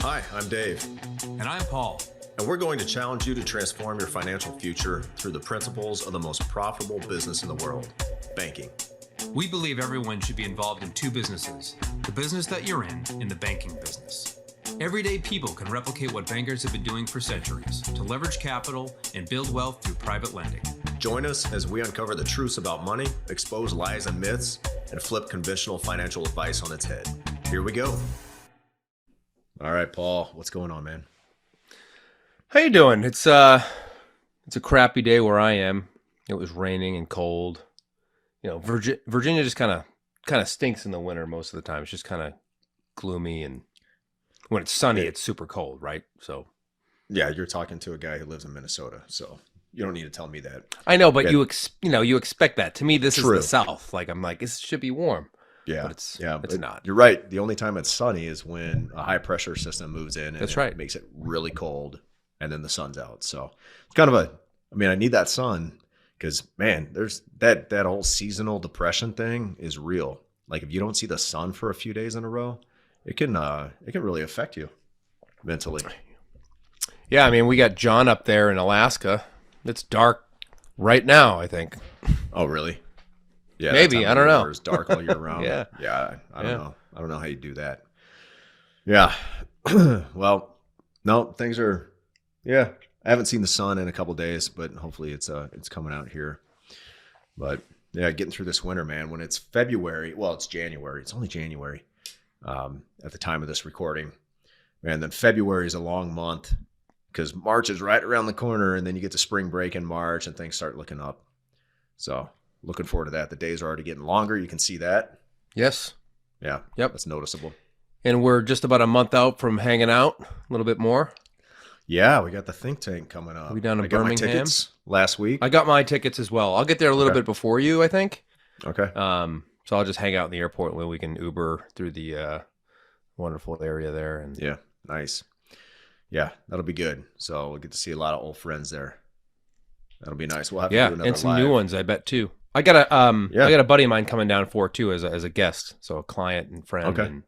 Hi, I'm Dave, And I'm Paul. and we're going to challenge you to transform your financial future through the principles of the most profitable business in the world, banking. We believe everyone should be involved in two businesses, the business that you're in and the banking business. Everyday people can replicate what bankers have been doing for centuries to leverage capital and build wealth through private lending. Join us as we uncover the truths about money, expose lies and myths, and flip conventional financial advice on its head. Here we go. All right, Paul, what's going on, man? How you doing? It's a crappy day where I am. It was raining and cold. You know, Virginia just kind of stinks in the winter most of the time. It's just kind of gloomy, and when it's sunny, it's super cold, right? So Yeah, you're talking to a guy who lives in Minnesota, so you don't need to tell me that. I know, but Yeah. you expect that. To me, this True. is the South. Like, I'm like, it should be warm. Yeah, But it's but not. You're right. The only time it's sunny is when a high pressure system moves in and That's it right. makes it really cold, and then the sun's out. So it's kind of I need that sun because, man, there's that whole seasonal depression thing is real. Like, if you don't see the sun for a few days in a row, it can really affect you mentally. Yeah, I mean, we got John up there in Alaska. It's dark right now, I think. Oh, really? Yeah, that Maybe, time of I don't year know. where it's dark all year round. Yeah. Yeah, I don't Yeah. know. I don't know how you do that. Yeah. Well, no, things are. Yeah, I haven't seen the sun in a couple days, but hopefully it's coming out here. But yeah, getting through this winter, man. When it's February, well, it's January. It's only January at the time of this recording, and then February is a long month because March is right around the corner, and then you get to spring break in March, and things start looking up. So looking forward to that. The days are already getting longer. You can see that. Yes. Yeah. Yep. That's noticeable. And we're just about a month out from hanging out, a little bit more. Yeah, we got the think tank coming up. We down in I got my Birmingham? tickets last week. I got my tickets as well. I'll get there a little Okay. bit before you, I think. Okay. So I'll just hang out in the airport where we can Uber through the wonderful area there. And Yeah. Nice. Yeah, that'll be good. So we'll get to see a lot of old friends there. That'll be nice. We'll have to do another and some live. new ones, I bet too. I got a Yeah. I got a buddy of mine coming down for it too as a guest, so a client and friend. Okay. And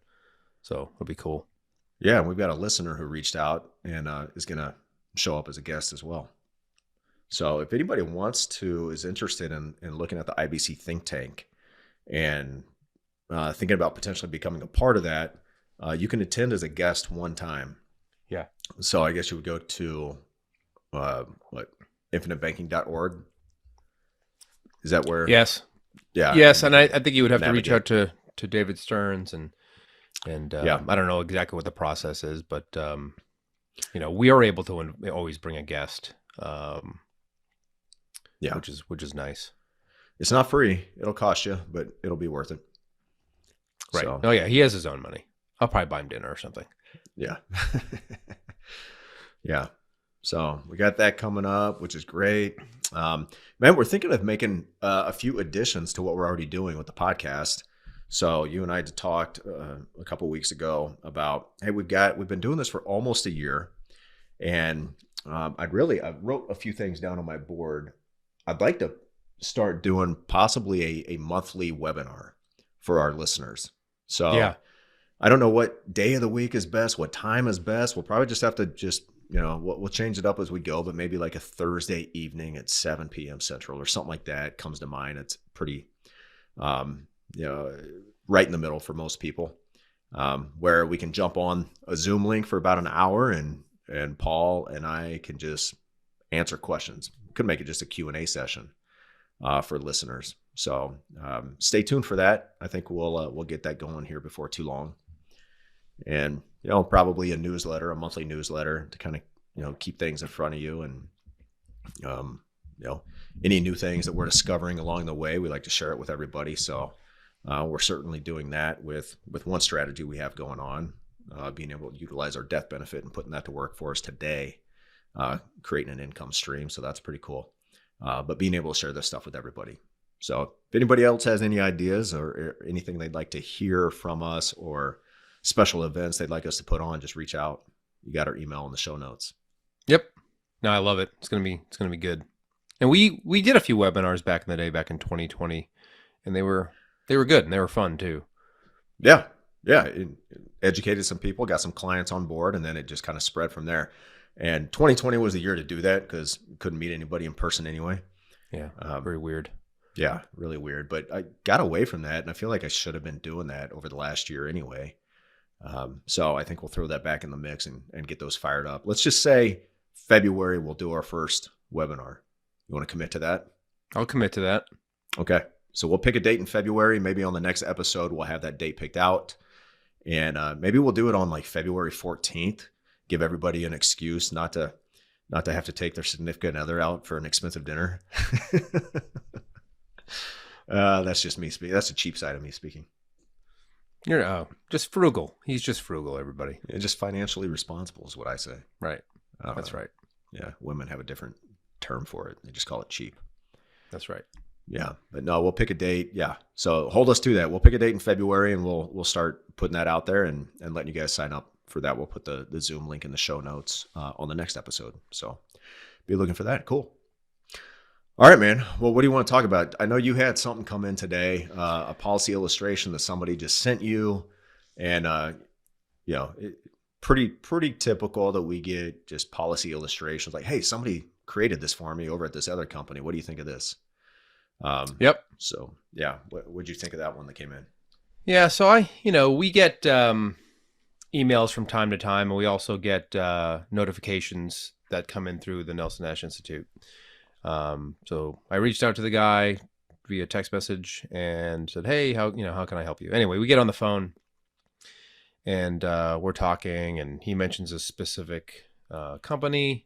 so it'll be cool. Yeah, we've got a listener who reached out and is going to show up as a guest as well. So if anybody is interested in looking at the IBC think tank and thinking about potentially becoming a part of that, you can attend as a guest one time. Yeah. So I guess you would go to infinitebanking.org. Is that where? Yes. Yeah. Yes, and I think you would have to reach Navigate. out to David Stearns and Yeah. I don't know exactly what the process is, but we are able to always bring a guest. Yeah. which is nice. It's not free. It'll cost you, but it'll be worth it. Right. So, Oh yeah, he has his own money. I'll probably buy him dinner or something. yeah. Yeah. So we got that coming up, which is great. Man, we're thinking of making a few additions to what we're already doing with the podcast. So you and I had talked a couple of weeks ago about, hey, we've been doing this for almost a year, and I wrote a few things down on my board. I'd like to start doing possibly a monthly webinar for our listeners. So Yeah. I don't know what day of the week is best, what time is best. We'll probably just have to we'll change it up as we go, but maybe like a Thursday evening at 7 p.m. Central or something like that comes to mind. It's pretty, right in the middle for most people, where we can jump on a Zoom link for about an hour and Paul and I can just answer questions. Could make it just a Q&A session for listeners. So stay tuned for that. I think we'll get that going here before too long. And, probably a monthly newsletter to kind of, keep things in front of you. And, any new things that we're discovering along the way, we like to share it with everybody. So we're certainly doing that with one strategy we have going on, being able to utilize our death benefit and putting that to work for us today, creating an income stream. So that's pretty cool. But being able to share this stuff with everybody. So if anybody else has any ideas or anything they'd like to hear from us or special events they'd like us to put on, just reach out. You got our email in the show notes. Yep. No, I love it. It's gonna be good. And we did a few webinars back in the day, back in 2020, and they were good and they were fun too. Yeah. educated some people, got some clients on board, and then it just kind of spread from there. And 2020 was the year to do that because couldn't meet anybody in person anyway. Yeah, very weird. Yeah, really weird. But I got away from that, and I feel like I should have been doing that over the last year anyway. So I think we'll throw that back in the mix and get those fired up. Let's just say February we'll do our first webinar. You want to commit to that? I'll commit to that. Okay. So we'll pick a date in February. Maybe on the next episode, we'll have that date picked out. And maybe we'll do it on like February 14th. Give everybody an excuse not to have to take their significant other out for an expensive dinner. That's just me speaking. That's the cheap side of me speaking. You're just frugal. He's just frugal, everybody. Yeah, just financially responsible is what I say. Right. That's right. Yeah. Women have a different term for it. They just call it cheap. That's right. Yeah. But no, we'll pick a date. Yeah. So hold us to that. We'll pick a date in February and we'll start putting that out there and letting you guys sign up for that. We'll put the Zoom link in the show notes on the next episode. So be looking for that. Cool. All right, man. Well, what do you want to talk about? I know you had something come in today, a policy illustration that somebody just sent you, and pretty typical that we get just policy illustrations like, hey, somebody created this for me over at this other company. What do you think of this? Yep. So yeah, what'd you think of that one that came in? Yeah. So we get emails from time to time, and we also get notifications that come in through the Nelson Nash Institute. So I reached out to the guy via text message and said, hey, how can I help you? Anyway, we get on the phone and, we're talking, and he mentions a specific, company,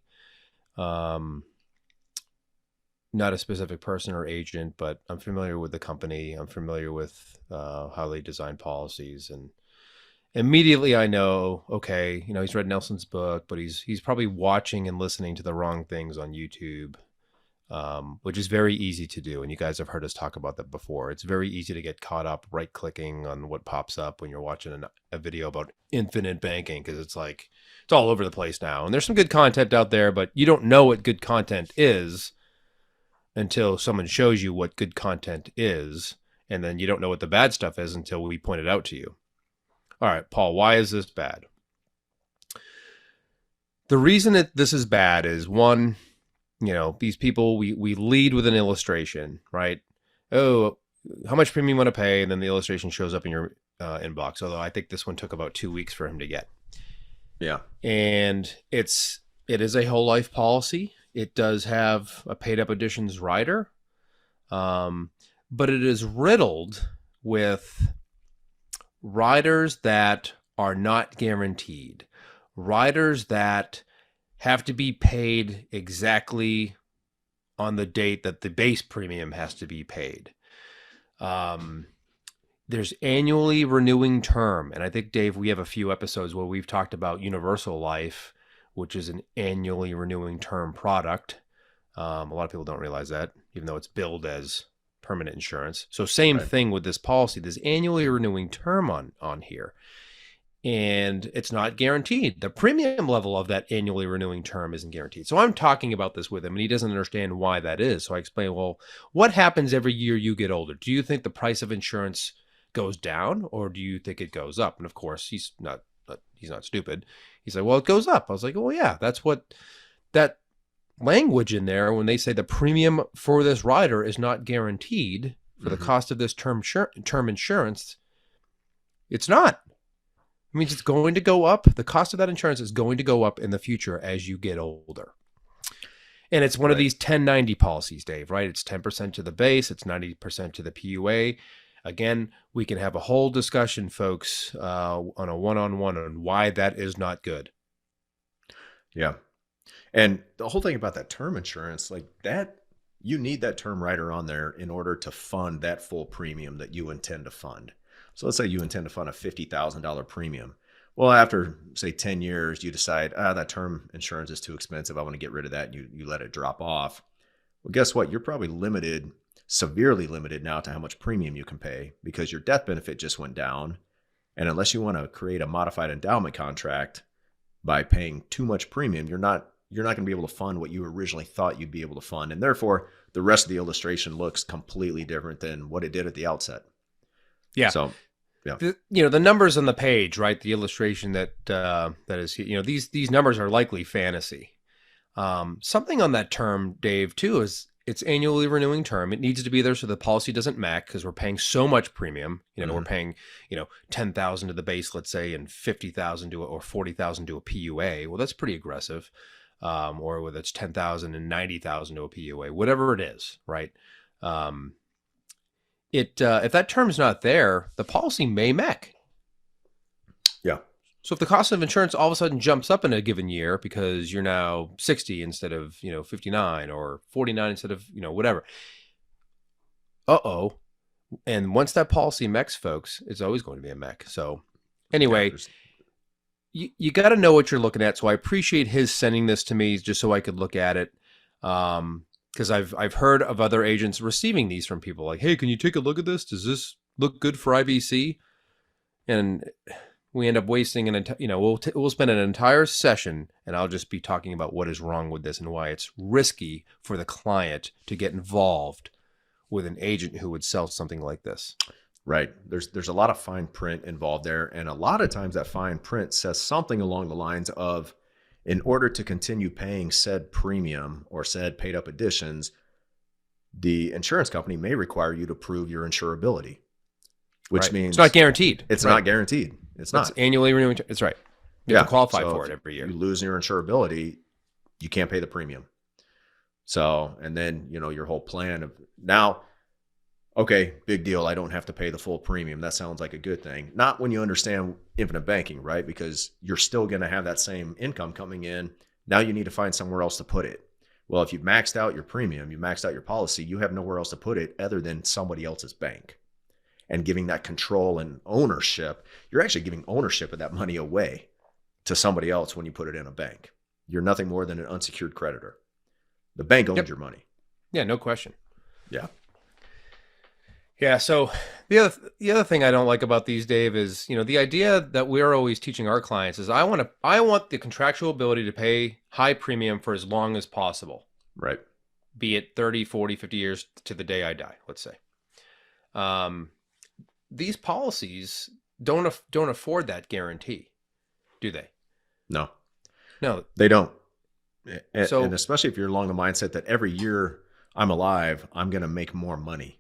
not a specific person or agent, but I'm familiar with the company. I'm familiar with, how they design policies, and immediately I know, okay, he's read Nelson's book, but he's probably watching and listening to the wrong things on YouTube. Which is very easy to do. And you guys have heard us talk about that before. It's very easy to get caught up right clicking on what pops up when you're watching a video about infinite banking, because it's all over the place now. And there's some good content out there, but you don't know what good content is until someone shows you what good content is. And then you don't know what the bad stuff is until we point it out to you. All right, Paul, why is this bad? The reason that this is bad is, one, these people, we lead with an illustration, right? Oh, how much premium you want to pay? And then the illustration shows up in your inbox. Although I think this one took about 2 weeks for him to get. Yeah. And it is a whole life policy. It does have a paid up additions rider. But it is riddled with riders that are not guaranteed. Riders that have to be paid exactly on the date that the base premium has to be paid. There's annually renewing term. And I think, Dave, we have a few episodes where we've talked about universal life, which is an annually renewing term product. A lot of people don't realize that, even though it's billed as permanent insurance. So same thing with this policy. There's annually renewing term on here. And it's not guaranteed. The premium level of that annually renewing term isn't guaranteed. So I'm talking about this with him, and he doesn't understand why that is. So I explain, well, what happens every year you get older? Do you think the price of insurance goes down, or do you think it goes up? And of course, he's not stupid. He's like, well, it goes up. I was like, well, yeah, that's what that language in there when they say the premium for this rider is not guaranteed for the cost of this term insurance. It's not. It means it's going to go up. The cost of that insurance is going to go up in the future as you get older. And it's one of these 1090 policies, Dave, right? It's 10% to the base. It's 90% to the PUA. Again, we can have a whole discussion, folks, on a one-on-one on why that is not good. Yeah. And the whole thing about that term insurance, like that, you need that term rider on there in order to fund that full premium that you intend to fund. So let's say you intend to fund a $50,000 premium. Well, after, say, 10 years, you decide, that term insurance is too expensive. I want to get rid of that. And you let it drop off. Well, guess what? You're probably limited, severely limited now to how much premium you can pay because your death benefit just went down. And unless you want to create a modified endowment contract by paying too much premium, you're not going to be able to fund what you originally thought you'd be able to fund. And therefore, the rest of the illustration looks completely different than what it did at the outset. Yeah. So Yeah. The numbers on the page, right? The illustration that is, these numbers are likely fantasy. Something on that term, Dave, too, is it's annually renewing term. It needs to be there so the policy doesn't mac because we're paying so much premium. We're paying, 10,000 to the base, let's say, and 50,000 to or 40,000 to a PUA. Well, that's pretty aggressive. Or whether it's 10,000 and 90,000 to a PUA, whatever it is, right? If that term's not there, the policy may mech. Yeah. So if the cost of insurance all of a sudden jumps up in a given year because you're now 60 instead of 59 or 49 instead of whatever, and once that policy mechs, folks, it's always going to be a mech. So anyway, you got to know what you're looking at. So I appreciate his sending this to me just so I could look at it. Because I've heard of other agents receiving these from people like, hey, can you take a look at this? Does this look good for IBC? And we end up wasting we'll spend an entire session and I'll just be talking about what is wrong with this and why it's risky for the client to get involved with an agent who would sell something like this. Right. There's a lot of fine print involved there. And a lot of times that fine print says something along the lines of, in order to continue paying said premium or said paid up additions, the insurance company may require you to prove your insurability, which means it's not guaranteed. It's not guaranteed. It's not. It's annually renewing. It's right. You have to qualify for it every year. You lose your insurability, you can't pay the premium. So, and then, your whole plan of now, okay, big deal. I don't have to pay the full premium. That sounds like a good thing. Not when you understand infinite banking, right? Because you're still going to have that same income coming in. Now you need to find somewhere else to put it. Well, if you've maxed out your premium, you maxed out your policy, you have nowhere else to put it other than somebody else's bank. And giving that control and ownership, you're actually giving ownership of that money away to somebody else when you put it in a bank. You're nothing more than an unsecured creditor. The bank owns your money. Yeah, no question. Yeah. Yeah. So the other thing I don't like about these, Dave, is, the idea that we're always teaching our clients is I want the contractual ability to pay high premium for as long as possible. Right. Be it 30, 40, 50 years to the day I die, let's say. These policies don't afford that guarantee, do they? No, No, they don't. And So especially if you're along the mindset that every year I'm alive, I'm going to make more money.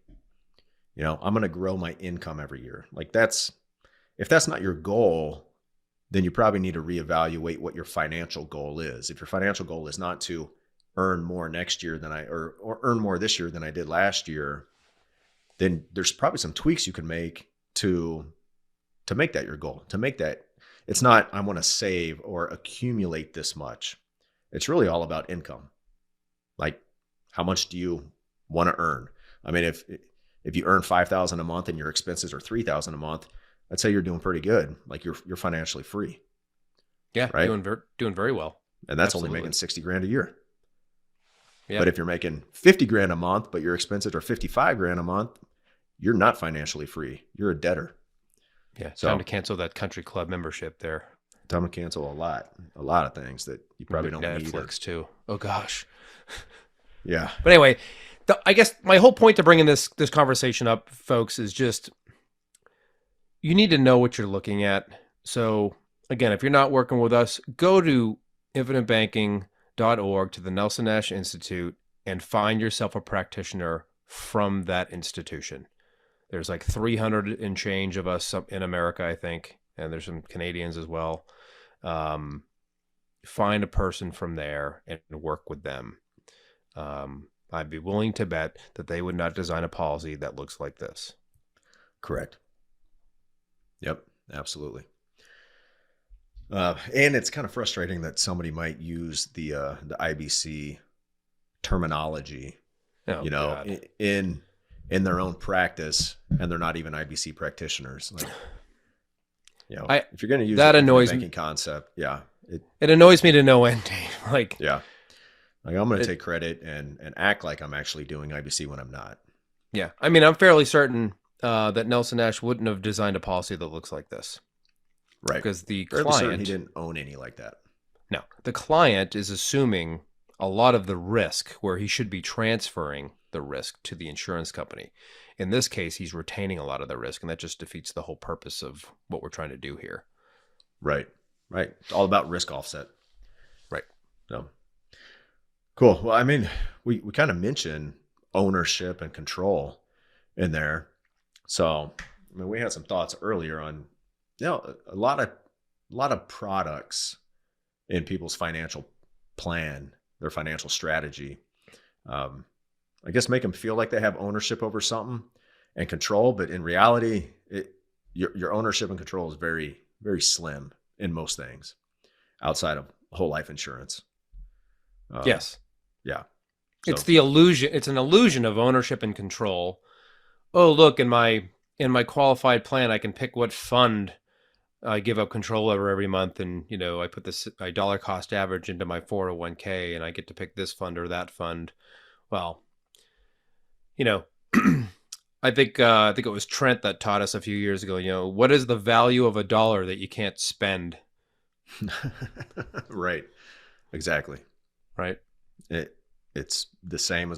I'm going to grow my income every year. Like if that's not your goal, then you probably need to reevaluate what your financial goal is. If your financial goal is not to earn more next year than or earn more this year than I did last year, then there's probably some tweaks you can make to make that your goal, to make that. It's not, I want to save or accumulate this much. It's really all about income. Like, how much do you want to earn? I mean, if you earn $5,000 a month and your expenses are $3,000 a month, I'd say you're doing pretty good. Like you're financially free. yeah, right? doing very well. And that's Absolutely. only making $60,000 a year. Yeah. But if you're making $50,000 a month, but your expenses are $55,000 a month, you're not financially free. You're a debtor. Yeah. So Time to cancel that country club membership there. time to cancel a lot of things that you probably don't need. Netflix too. Oh gosh. Yeah. But anyway, I guess my whole point to bringing this conversation up, folks, is just you need to know what you're looking at. So again, if you're not working with us, go to infinitebanking.org to the Nelson Nash Institute and find yourself a practitioner from that institution. There's like 300 and change of us in America, I think, and there's some Canadians as well. Find a person from there and work with them. I'd be willing to bet that they would not design a policy that looks like this. Correct. Yep, absolutely. And it's kind of frustrating that somebody might use the IBC terminology, God. in their own practice, and they're not even IBC practitioners. Like, if you're going to use that the annoys banking concept, yeah, it annoys me to no end, Dave. Like, yeah, like I'm going to take credit and act like I'm actually doing IBC when I'm not. yeah, I mean, I'm fairly certain that Nelson Nash wouldn't have designed a policy that looks like this. Right. Because the Fairly certain client, he didn't own any like that. no, the client is assuming a lot of the risk where he should be transferring the risk to the insurance company. In this case, he's retaining a lot of the risk, and that just defeats the whole purpose of what we're trying to do here. Right. It's all about risk offset. Right. So cool. Well, I mean, we kind of mentioned ownership and control in there. So, I mean, we had some thoughts earlier on, a lot of products in people's financial plan, their financial strategy. I guess make them feel like they have ownership over something and control, but in reality, your ownership and control is very, very slim in most things outside of whole life insurance. Yes. Yeah. It's the illusion. It's an illusion of ownership and control. Oh, look, in my qualified plan, I can pick what fund I give up control over every month. And, I put my dollar cost average into my 401k and I get to pick this fund or that fund. Well, I think it was Trent that taught us a few years ago, what is the value of $1 that you can't spend? Right. Exactly. Right. It's the same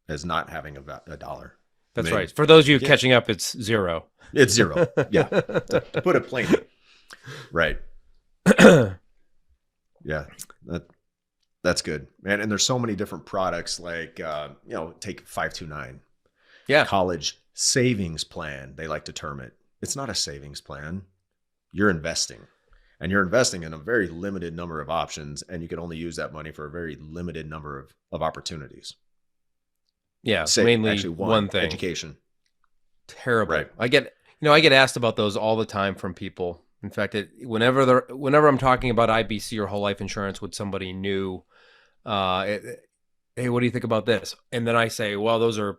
as not having a dollar. That's right. For those of you catching up, it's zero. It's zero. Yeah. To put it plainly. Right. Yeah. That's good, man. And there's so many different products like, take 529. Yeah. College savings plan, they like to term it. It's not a savings plan. You're investing. And you're investing in a very limited number of options, and you can only use that money for a very limited number of opportunities. Yeah, mainly actually one thing. Education. Terrible. Right. I get asked about those all the time from people. In fact, whenever I'm talking about IBC or whole life insurance with somebody new, hey, what do you think about this? And then I say, well,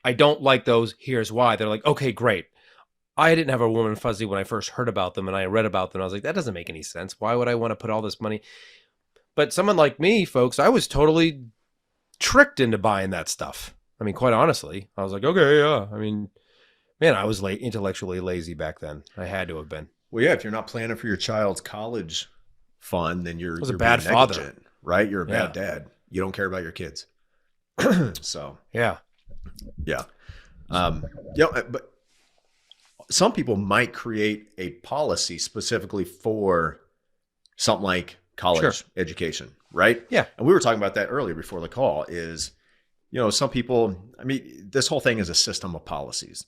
I don't like those. Here's why. They're like, okay, great. I didn't have a warm and fuzzy when I first heard about them, and I read about them. I was like, that doesn't make any sense. Why would I want to put all this money? But someone like me, folks, I was totally tricked into buying that stuff. I mean, quite honestly, I was like, okay, yeah. I mean, man, I was intellectually lazy back then. I had to have been. Well, yeah, if you're not planning for your child's college fund, then you're a bad father, right? You're a bad dad. You don't care about your kids. So yeah. But some people might create a policy specifically for something like college education, right? Yeah. And we were talking about that earlier before the call is, some people, I mean, this whole thing is a system of policies,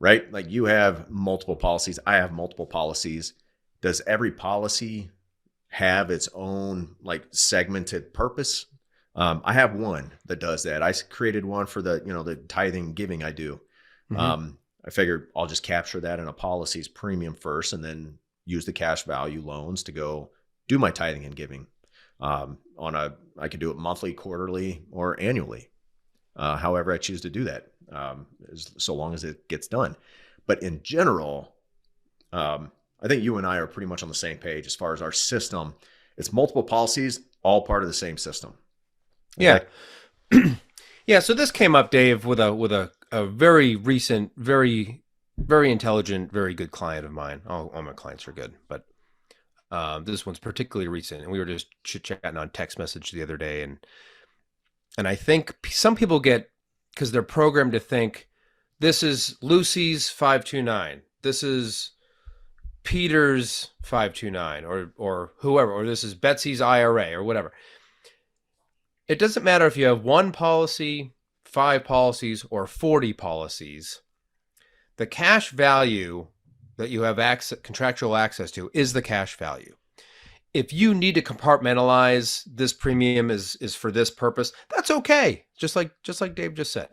right? Like you have multiple policies. I have multiple policies. Does every policy have its own like segmented purpose? I have one that does that. I created one for the tithing giving I do. Mm-hmm. I figured I'll just capture that in a policy's premium first and then use the cash value loans to go do my tithing and giving. I could do it monthly, quarterly, or annually, however I choose to do that, so long as it gets done. But in general, I think you and I are pretty much on the same page as far as our system. It's multiple policies, all part of the same system. Okay? Yeah. Yeah. So this came up, Dave, with a very recent, very, very intelligent, very good client of mine. All my clients are good, but this one's particularly recent. And we were just chit-chatting on text message the other day. And I think some people because they're programmed to think, this is Lucy's 529. This is Peter's 529 or whoever, or this is Betsy's IRA or whatever. It doesn't matter if you have one policy, 5 policies, or 40 policies. The cash value that you have contractual access to is the cash value. If you need to compartmentalize this premium is for this purpose, that's okay. Just like Dave just said.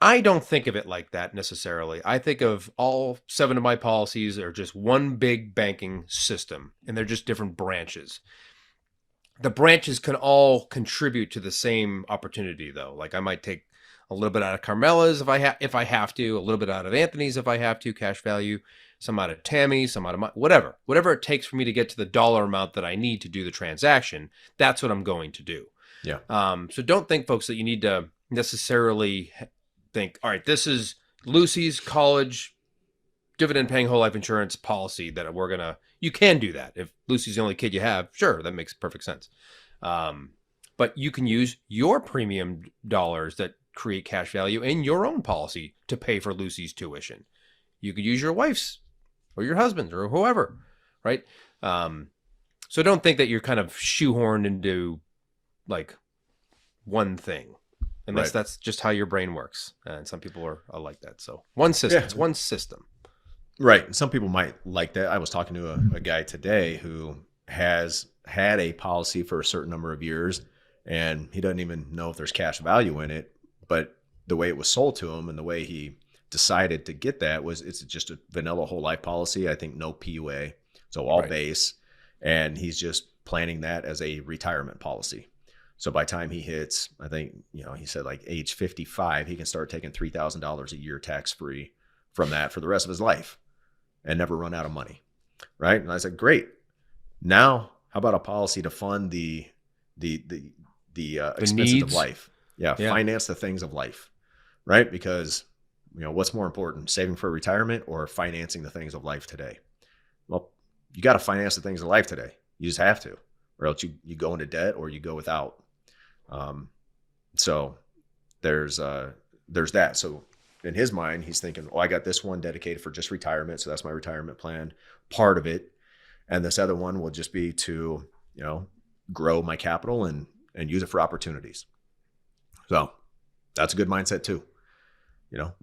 I don't think of it like that necessarily. I think of all 7 of my policies are just one big banking system, and they're just different branches. The branches can all contribute to the same opportunity, though. Like I might take a little bit out of Carmela's if I have to, a little bit out of Anthony's if I have to, cash value, some out of Tammy, some out of my, whatever it takes for me to get to the dollar amount that I need to do the transaction. That's what I'm going to do. Yeah. So don't think, folks, that you need to necessarily think, all right, this is Lucy's college dividend paying whole life insurance policy that you can do that. If Lucy's the only kid you have, sure, that makes perfect sense. but you can use your premium dollars that create cash value in your own policy to pay for Lucy's tuition. You could use your wife's or your husband's or whoever, right? So don't think that you're kind of shoehorned into like one thing, unless that's just how your brain works. And some people are like that. So one system, it's one system. Right. Some people might like that. I was talking to a guy today who has had a policy for a certain number of years, and he doesn't even know if there's cash value in it. But the way it was sold to him and the way he decided to get that was it's just a vanilla whole life policy. I think no PUA. So all base. And he's just planning that as a retirement policy. So by the time he hits, I think, he said like age 55, he can start taking $3,000 a year tax-free from that for the rest of his life and never run out of money. Right. And I said, great. Now, how about a policy to fund the expenses needs of life? Yeah. Finance the things of life. Right. Because, what's more important, saving for retirement or financing the things of life today? Well, you got to finance the things of life today. You just have to, or else you go into debt or you go without. So there's that. So in his mind, he's thinking, I got this one dedicated for just retirement. So that's my retirement plan, part of it. And this other one will just be to, grow my capital and use it for opportunities. So that's a good mindset too.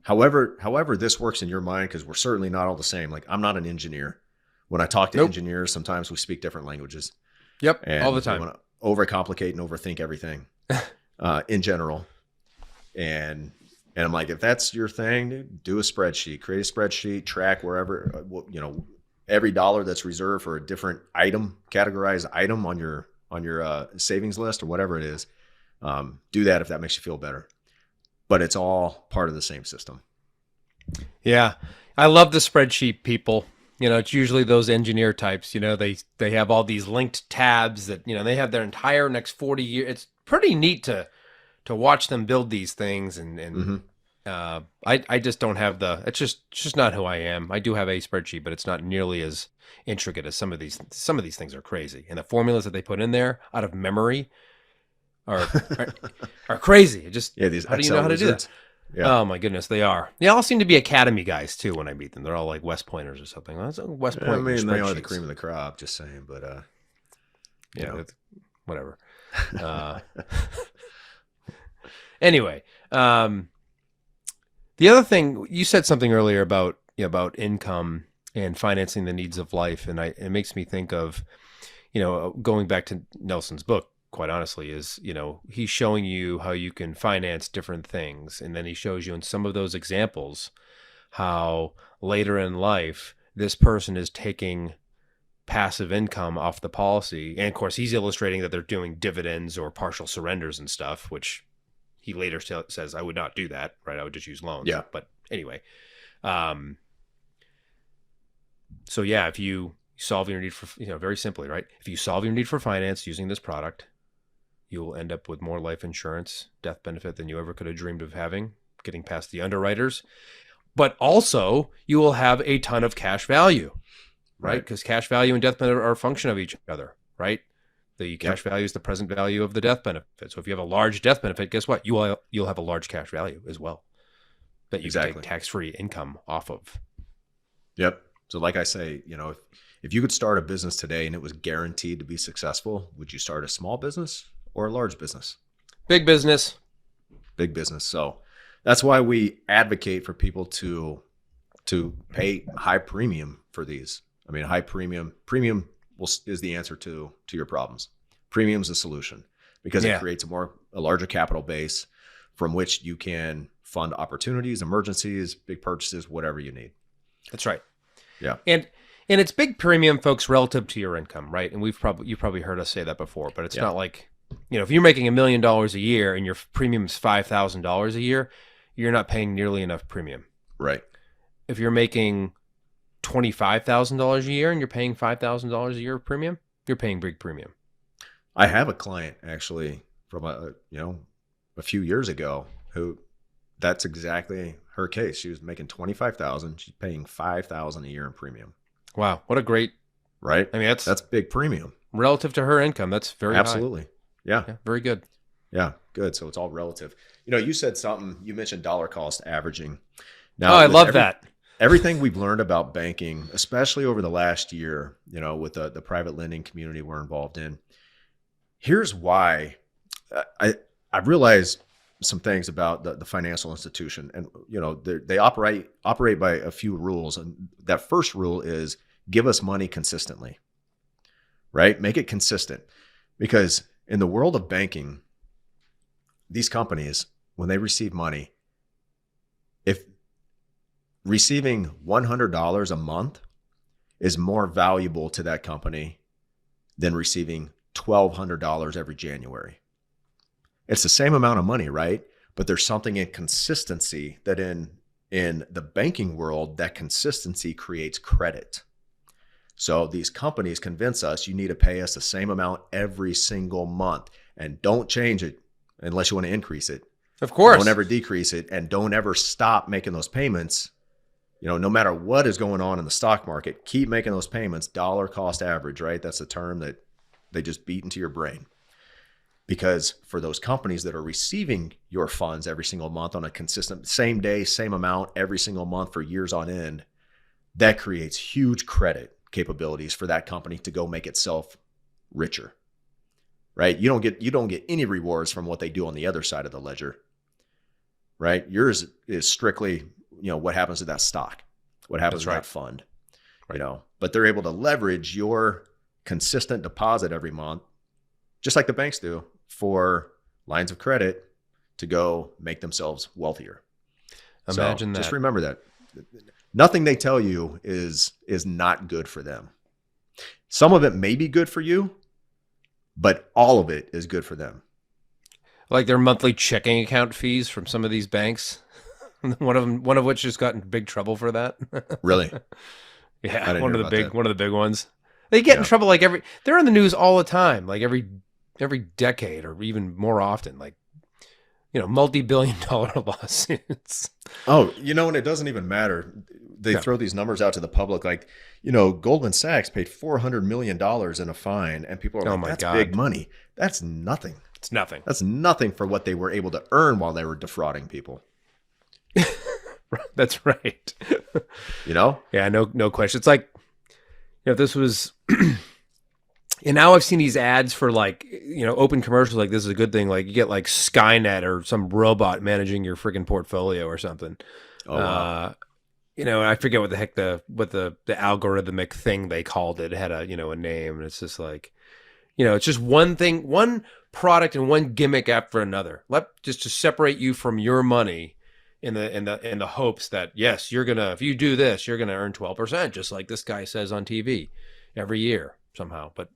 However this works in your mind, because we're certainly not all the same. Like, I'm not an engineer. When I talk to engineers, sometimes we speak different languages. Yep. And all the time. We want to overcomplicate and overthink everything in general. And I'm like, if that's your thing, dude, do a spreadsheet, create a spreadsheet, track wherever, every dollar that's reserved for a different item, categorized item on your savings list or whatever it is. Do that if that makes you feel better. But it's all part of the same system. Yeah. I love the spreadsheet people. It's usually those engineer types, they have all these linked tabs that, they have their entire next 40 years. It's pretty neat to watch them build these things. And I just don't have it's just not who I am. I do have a spreadsheet, but it's not nearly as intricate as some of these things are crazy. And the formulas that they put in there out of memory are crazy. It just, these how do you Excel know how to do wizards. that? Yeah. Oh my goodness, they are. They all seem to be academy guys too when I meet them. They're all like West Pointers or something. Well, that's a West Point. I mean, they are the spreadsheets. cream of the crop, just saying, but whatever. Anyway, the other thing, you said something earlier about income and financing the needs of life, and it makes me think of, going back to Nelson's book. Quite honestly, is, he's showing you how you can finance different things. And then he shows you in some of those examples how later in life, this person is taking passive income off the policy. And of course, he's illustrating that they're doing dividends or partial surrenders and stuff, which he later says, I would not do that, right? I would just use loans. Yeah. But anyway, so yeah, if you solve your need for, very simply, right? If you solve your need for finance using this product, you will end up with more life insurance, death benefit than you ever could have dreamed of having, getting past the underwriters. But also, you will have a ton of cash value, right? Because cash value and death benefit are a function of each other, right? The cash value is the present value of the death benefit. So if you have a large death benefit, guess what? You'll have a large cash value as well that you can take tax-free income off of. Yep. So like I say, if you could start a business today and it was guaranteed to be successful, would you start a small business or a large business? Big business. Big business. So that's why we advocate for people to pay high premium for these. I mean, high premium is the answer to your problems. Premium is the solution because it creates a larger capital base from which you can fund opportunities, emergencies, big purchases, whatever you need. That's right. Yeah. And it's big premium, folks, relative to your income, right? And you've probably heard us say that before, but it's not like, if you're making $1 million a year and your premium is $5,000 a year, you're not paying nearly enough premium. Right. If you're making $25,000 a year and you're paying $5,000 a year of premium, you're paying big premium. I have a client actually from a few years ago who that's exactly her case. She was making $25,000. She's paying $5,000 a year in premium. Wow, what a great, right? I mean, that's big premium relative to her income. That's very absolutely. high. Yeah. Yeah, very good. Yeah. Good. So it's all relative. You said something, you mentioned dollar cost averaging. Oh, Now, I with love that. everything we've learned about banking, especially over the last year, with the private lending community we're involved in, here's why I've realized some things about the financial institution, and they operate by a few rules. And that first rule is give us money consistently, right? Make it consistent, because in the world of banking, these companies, when they receive money, if receiving $100 a month is more valuable to that company than receiving $1,200 every January. It's the same amount of money, right? But there's something in consistency that in the banking world, that consistency creates credit. So these companies convince us you need to pay us the same amount every single month, and don't change it unless you want to increase it. Of course. Don't ever decrease it, and don't ever stop making those payments. No matter what is going on in the stock market, keep making those payments. Dollar cost average, right? That's a term that they just beat into your brain. Because for those companies that are receiving your funds every single month on a consistent, same day, same amount every single month for years on end, that creates huge credit capabilities for that company to go make itself richer, right? You don't get any rewards from what they do on the other side of the ledger, right? Yours is strictly, what happens to that stock, what happens to that fund, right. But they're able to leverage your consistent deposit every month, just like the banks do, for lines of credit to go make themselves wealthier. Imagine that. Just remember that. Nothing they tell you is not good for them. Some of it may be good for you, but all of it is good for them. Like their monthly checking account fees from some of these banks. One of which just got in big trouble for that. Really? Yeah, one of the big ones. They get in trouble they're in the news all the time, like every decade or even more often, like, multi-billion-dollar lawsuits. Oh, and it doesn't even matter. They throw these numbers out to the public, like, Goldman Sachs paid $400 million in a fine, and people are like, that's big money. That's nothing. It's nothing. That's nothing for what they were able to earn while they were defrauding people. That's right. Yeah, no question. It's like, this was, and now I've seen these ads for like, open commercials, like this is a good thing. Like you get like Skynet or some robot managing your freaking portfolio or something. Oh, wow. I forget what the heck the algorithmic thing they called it. It had a name, and it's just like, it's just one thing, one product and one gimmick after another. Just to separate you from your money in the hopes that, yes, if you do this, you're gonna earn 12%, just like this guy says on TV every year somehow. But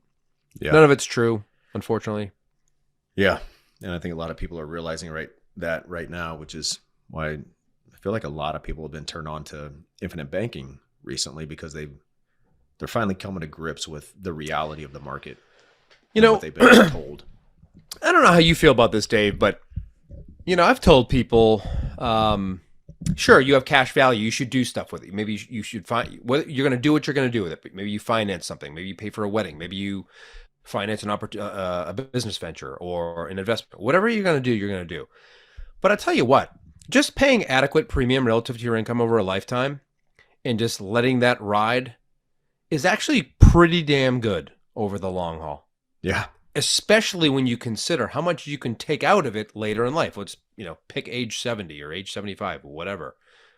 none of it's true, unfortunately. Yeah. And I think a lot of people are realizing that right now, which is why I feel like a lot of people have been turned on to infinite banking recently, because they're finally coming to grips with the reality of the market. What they've been told. I don't know how you feel about this, Dave, but I've told people, sure, you have cash value. You should do stuff with it. Maybe you should find what you're going to do. What you're going to do with it. Maybe you finance something. Maybe you pay for a wedding. Maybe you finance a business venture or an investment. Whatever you're going to do, you're going to do. But I tell you what, just paying adequate premium relative to your income over a lifetime and just letting that ride is actually pretty damn good over the long haul. Yeah. Especially when you consider how much you can take out of it later in life. Let's, pick age 70 or age 75 or whatever,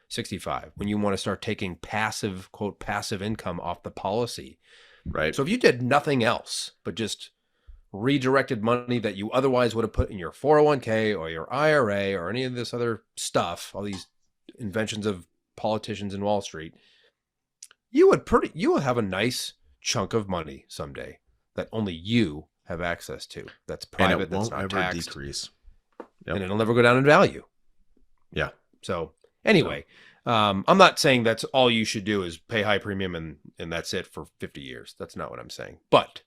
65, when you want to start taking passive, quote, passive income off the policy. Right. So if you did nothing else but just redirected money that you otherwise would have put in your 401k or your IRA or any of this other stuff, all these inventions of politicians in Wall Street, you would have a nice chunk of money someday that only you have access to. That's private. And it won't that's not ever taxed. decrease. Yep. And it'll never go down in value. Yeah. So anyway, I'm not saying that's all you should do is pay high premium and that's it for 50 years. That's not what I'm saying. But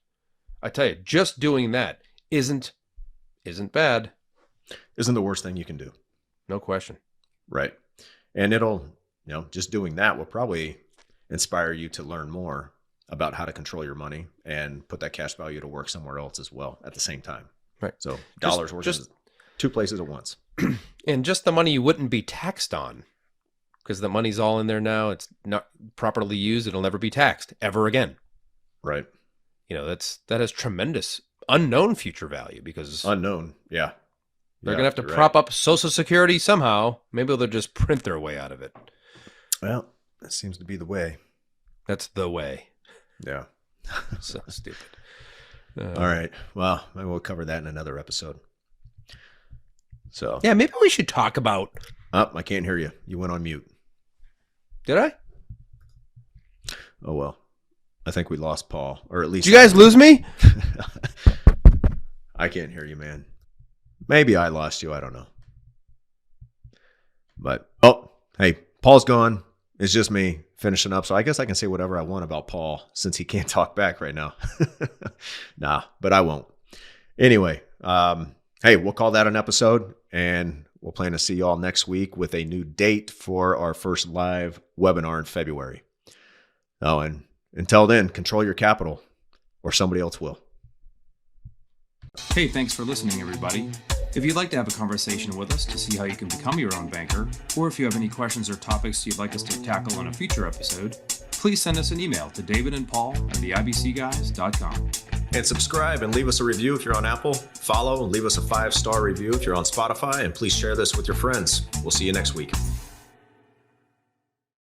I tell you, just doing that isn't bad. Isn't the worst thing you can do. No question. Right. And it'll, just doing that will probably inspire you to learn more about how to control your money and put that cash value to work somewhere else as well at the same time. Right. So dollars working just two places at once. and just the money you wouldn't be taxed on, because the money's all in there now. It's not properly used. It'll never be taxed ever again. Right. That has tremendous unknown future value, because Unknown. Yeah. they're going to have to prop up Social Security somehow. Maybe they'll just print their way out of it. Well, that seems to be the way. That's the way. Yeah. So stupid. All right. Well, maybe we'll cover that in another episode. So yeah, maybe we should talk about. Oh, I can't hear you. You went on mute. Did I? Oh, well. I think we lost Paul, or at least. Did you guys lose me? I can't hear you, man. Maybe I lost you. I don't know. But, oh, hey, Paul's gone. It's just me finishing up. So I guess I can say whatever I want about Paul since he can't talk back right now. Nah, but I won't. Anyway, hey, we'll call that an episode, and we'll plan to see you all next week with a new date for our first live webinar in February. Oh, and until then, control your capital, or somebody else will. Hey, thanks for listening, everybody. If you'd like to have a conversation with us to see how you can become your own banker, or if you have any questions or topics you'd like us to tackle on a future episode, please send us an email to davidandpaul@theibcguys.com. And subscribe and leave us a review if you're on Apple. Follow and leave us a 5-star review if you're on Spotify. And please share this with your friends. We'll see you next week.